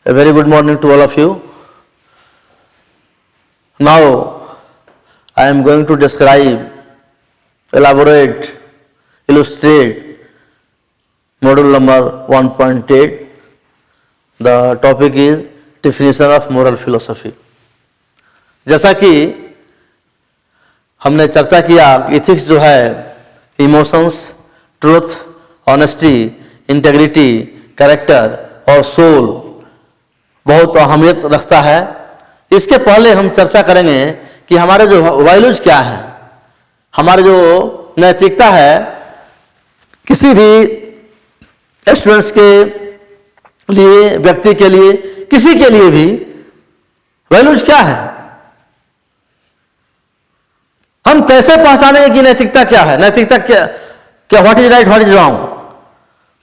A very good morning to all of you. Now, I am going to describe, elaborate, illustrate module number 1.8. The topic is definition of moral philosophy. जैसा कि हमने चर्चा किया, ethics जो है emotions, truth, honesty, integrity, character और soul बहुत अहमियत रखता है। इसके पहले हम चर्चा करेंगे कि हमारे जो वैल्यूज क्या है, हमारे जो नैतिकता है, किसी भी स्टूडेंट्स के लिए, व्यक्ति के लिए, किसी के लिए भी वैल्यूज क्या है, हम कैसे पहचानेंगे कि नैतिकता क्या है, नैतिकता क्या what is right, what is wrong.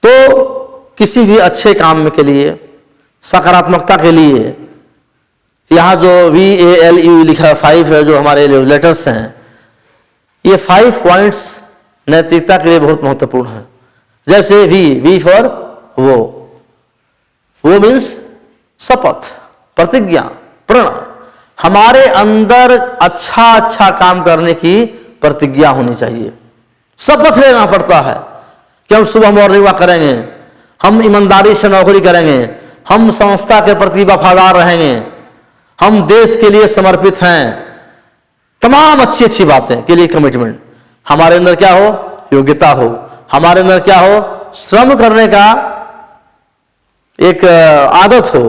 तो किसी भी अच्छे काम के लिए, सकारात्मकता के लिए, यहां जो VALU लिखा है 5 है, जो हमारे लेटर्स हैं, ये 5 पॉइंट्स नैतिकता के लिए बहुत महत्वपूर्ण है। जैसे V फॉर वो मीन्स शपथ, प्रतिज्ञा, प्रण, हमारे अंदर अच्छा काम करने की प्रतिज्ञा होनी चाहिए। शपथ लेना पड़ता है कि हम सुबह मॉर्निंग वॉक करेंगे, हम ईमानदारी से नौकरी करेंगे, हम संस्था के प्रति वफादार रहेंगे, हम देश के लिए समर्पित हैं। तमाम अच्छी बातें के लिए कमिटमेंट। हमारे अंदर क्या हो, योग्यता हो, हमारे अंदर क्या हो, श्रम करने का एक आदत हो,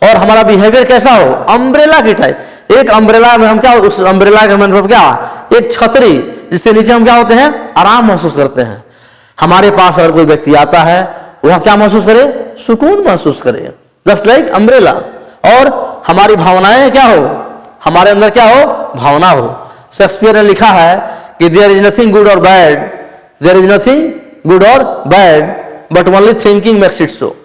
और हमारा बिहेवियर कैसा हो, अम्ब्रेला की टाइप। एक अम्ब्रेला में हम क्या, उस अम्ब्रेला का मतलब क्या, एक छतरी जिसके नीचे हम क्या होते हैं, आराम महसूस करते हैं। हमारे पास अगर कोई व्यक्ति आता है, वह क्या महसूस करे, सुकून महसूस करे, जस्ट लाइक अम्ब्रेला। और हमारी भावनाएं क्या हो, हमारे अंदर क्या हो, भावना हो। शेक्सपियर ने लिखा है कि देयर इज नथिंग गुड और bad, there is nothing good और bad but only thinking makes it so.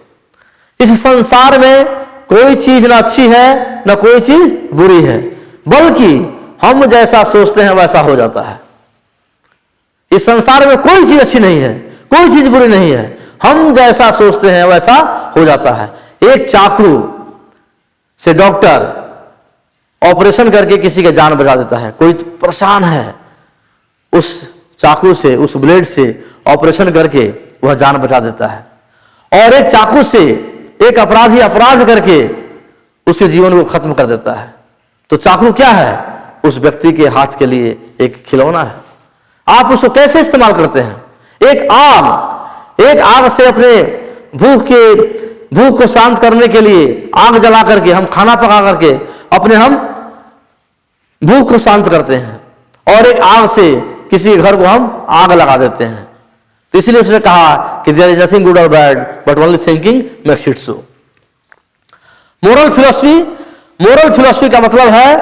इस संसार में कोई चीज ना अच्छी है ना कोई चीज बुरी है, बल्कि हम जैसा सोचते हैं वैसा हो जाता है। इस संसार में कोई चीज अच्छी नहीं है, कोई चीज बुरी नहीं है, हम जैसा सोचते हैं वैसा हो जाता है। एक चाकू से डॉक्टर ऑपरेशन करके किसी का जान बचा देता है। कोई परेशान है, उस चाकू से, उस ब्लेड से ऑपरेशन करके वह जान बचा देता है। और एक चाकू से एक अपराधी अपराध करके उसके जीवन को खत्म कर देता है। तो चाकू क्या है, उस व्यक्ति के हाथ के लिए एक खिलौना है। आप उसको कैसे इस्तेमाल करते हैं। एक आग से अपने भूख को शांत करने के लिए आग जला करके, हम खाना पका करके अपने हम भूख को शांत करते हैं, और एक आग से किसी घर को हम आग लगा देते हैं। तो इसलिए उसने कहा कि देयर इज नथिंग गुड और bad but only thinking makes it so. Moral philosophy का मतलब है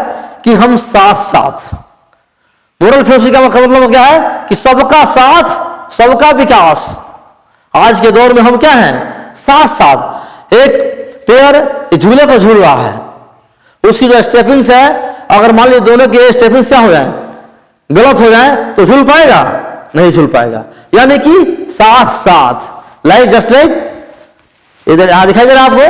कि हम साथ, मोरल फिलॉसफी का मतलब क्या है कि सबका साथ, सबका विकास। आज के दौर में हम क्या हैं, साथ। एक पेड़ झूले पर झूल रहा है, उसकी जो स्टेपिंग्स है, अगर मान लीजिए दोनों के स्टेपिंग्स क्या हो जाए, गलत हो जाए, तो झूल पाएगा, नहीं झूल पाएगा। यानी कि साथ, लाइक जस्ट लाइक, इधर यहां दिखाई दे रहा है आपको,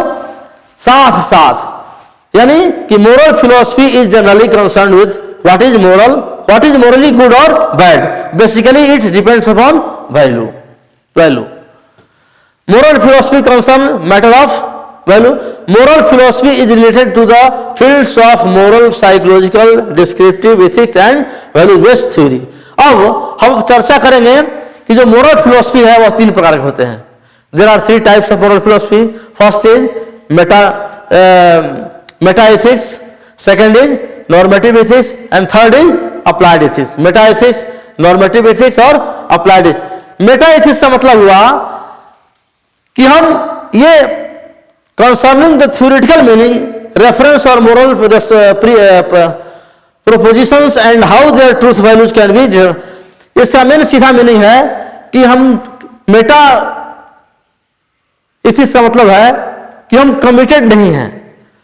साथ। यानी कि moral philosophy is generally concern with what is moral, what is morally good और bad. Basically it depends upon value. Moral philosophy concerns matter of value. Moral philosophy is related to the fields of moral, psychological, descriptive, ethics and value-based theory. अब हम चर्चा करेंगे कि जो moral philosophy है वह 3 प्रकार के होते हैं। There are 3 types of moral philosophy. First is meta ethics, second is normative ethics, and third is applied ethics. Meta ethics, normative ethics और applied ethics. Meta ethics का मतलब हुआ कि हम ये concerning the theoretical meaning, reference और moral propositions and how their truth values can be. इसका main सीधा मीनिंग है कि हम मेटा इथिक्स का मतलब है कि हम कमिटेड नहीं हैं,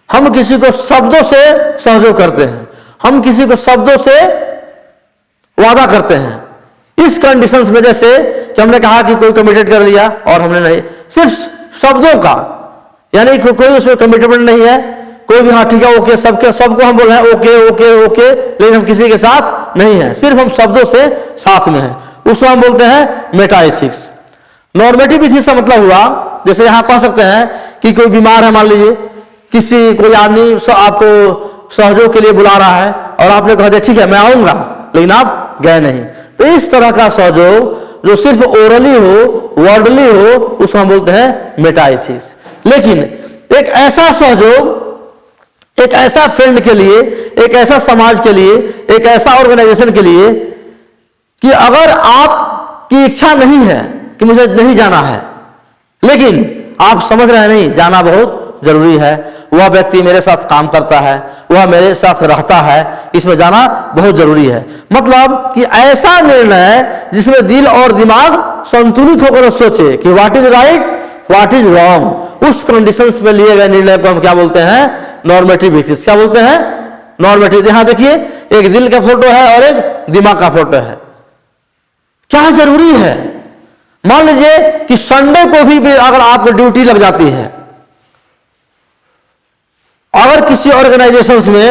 हम किसी को शब्दों से सहयोग करते हैं, हम किसी को शब्दों से वादा करते हैं। इस कंडीशंस में जैसे कि हमने कहा कि कोई कमिटेड कर लिया और हमने नहीं, सिर्फ शब्दों का यानी कोई उसमें कमिटमेंट नहीं है, कोई भी हाँ ठीक है ओके, सबको हम बोल रहे हैं ओके ओके ओके, लेकिन हम किसी के साथ नहीं है, सिर्फ हम शब्दों से साथ में हैं, उसको हम बोलते हैं मेटा एथिक्स। नॉर्मेटिव एथिक्स का मतलब हुआ, जैसे यहां कह सकते हैं कि कोई बीमार है, मान लीजिए कोई आदमी आपको सहयोग के लिए बुला रहा है और आपने कहा ठीक है मैं आऊंगा, लेकिन आप गए नहीं, तो इस तरह का सहयोग जो सिर्फ ओरली हो, वर्डली हो, उसको हम बोलते हैं मेटा एथिक्स। लेकिन एक ऐसा सहयोग, एक ऐसा फ्रेंड के लिए, एक ऐसा समाज के लिए, एक ऐसा ऑर्गेनाइजेशन के लिए कि अगर आपकी इच्छा नहीं है कि मुझे नहीं जाना है, लेकिन आप समझ रहे हैं नहीं जाना बहुत जरूरी है, वह व्यक्ति मेरे साथ काम करता है, वह मेरे साथ रहता है, इसमें जाना बहुत जरूरी है। मतलब कि ऐसा निर्णय जिसमें दिल और दिमाग संतुलित होकर सोचे कि what is right what is wrong, उस कंडीशंस में लिए गए निर्णय को हम क्या बोलते हैं? Normative ethics. क्या बोलते हैं? नॉर्मेटिव। यहां देखिए एक दिल का फोटो है और एक दिमाग का फोटो है। क्या जरूरी है? मान लीजिए कि संडे को भी अगर आपको ड्यूटी लग जाती है, अगर किसी ऑर्गेनाइजेशन में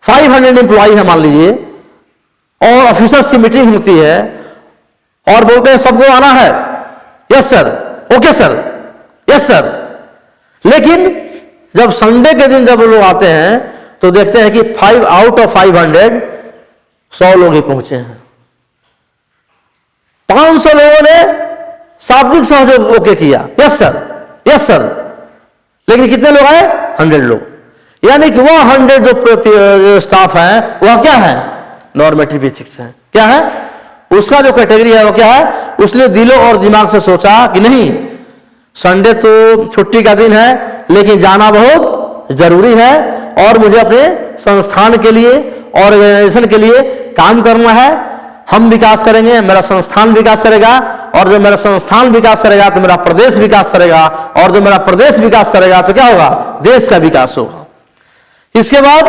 500 एम्प्लॉय है मान लीजिए, और ऑफिसर्स की मीटिंग होती है और बोलते हैं सबको आना है, yes sir, okay sir, yes sir, लेकिन जब संडे के दिन जब लोग आते हैं तो देखते हैं कि 5 आउट ऑफ 500 100 लोग ही पहुंचे हैं। 500 लोगों ने शाब्दिक सहयोग ओके किया, यस सर, यस सर, लेकिन कितने लोग आए? 100 लोग। यानी कि वह 100 जो स्टाफ है वह क्या है? नॉर्मेटिव एथिक्स है। क्या है उसका जो कैटेगरी है वो क्या है? उसने दिलों और दिमाग से सोचा कि नहीं, संडे तो छुट्टी का दिन है लेकिन जाना बहुत जरूरी है और मुझे अपने संस्थान के लिए, ऑर्गेनाइजेशन के लिए काम करना है। हम विकास करेंगे, मेरा संस्थान विकास करेगा, और जब मेरा संस्थान विकास करेगा तो मेरा प्रदेश विकास करेगा, और जब मेरा प्रदेश विकास करेगा तो क्या होगा? देश का विकास होगा। इसके बाद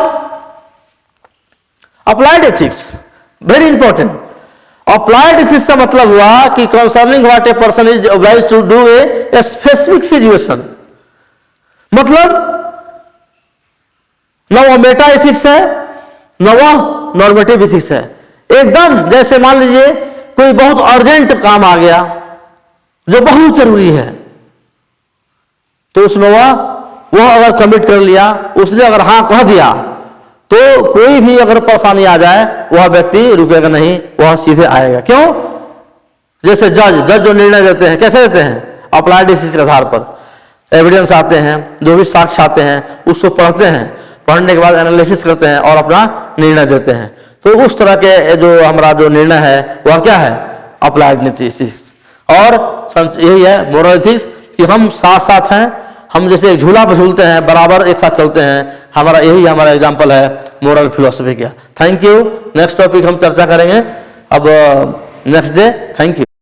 applied ethics, very important. Applied ethics का मतलब हुआ कि concerning what a person is obliged to do a specific situation. मतलब न वो मेटा एथिक्स है न वो नॉर्मेटिव एथिक्स है। एकदम जैसे मान लीजिए कोई बहुत अर्जेंट काम आ गया जो बहुत जरूरी है, तो उसमें वह अगर कमिट कर लिया, उसने अगर हां कह दिया, तो कोई भी अगर परेशानी आ जाए वह व्यक्ति रुकेगा नहीं, वह सीधे आएगा। क्यों? जैसे जज जो निर्णय देते हैं कैसे देते हैं? अप्लाइड एथिक्स के आधार पर एविडेंस आते हैं, जो भी साक्ष्य आते हैं उसको पढ़ते हैं, पढ़ने के बाद एनालिसिस करते हैं और अपना निर्णय देते हैं। तो उस तरह के जो हमारा जो निर्णय है वह क्या है? Applied ethics. और यही है मोरल एथिक्स कि हम साथ साथ हैं, हम जैसे एक झूला पर झूलते हैं, बराबर एक साथ चलते हैं। हमारा यही हमारा एग्जाम्पल है मोरल फिलोसफी का। Thank you. नेक्स्ट टॉपिक हम चर्चा करेंगे अब नेक्स्ट डे। Thank you.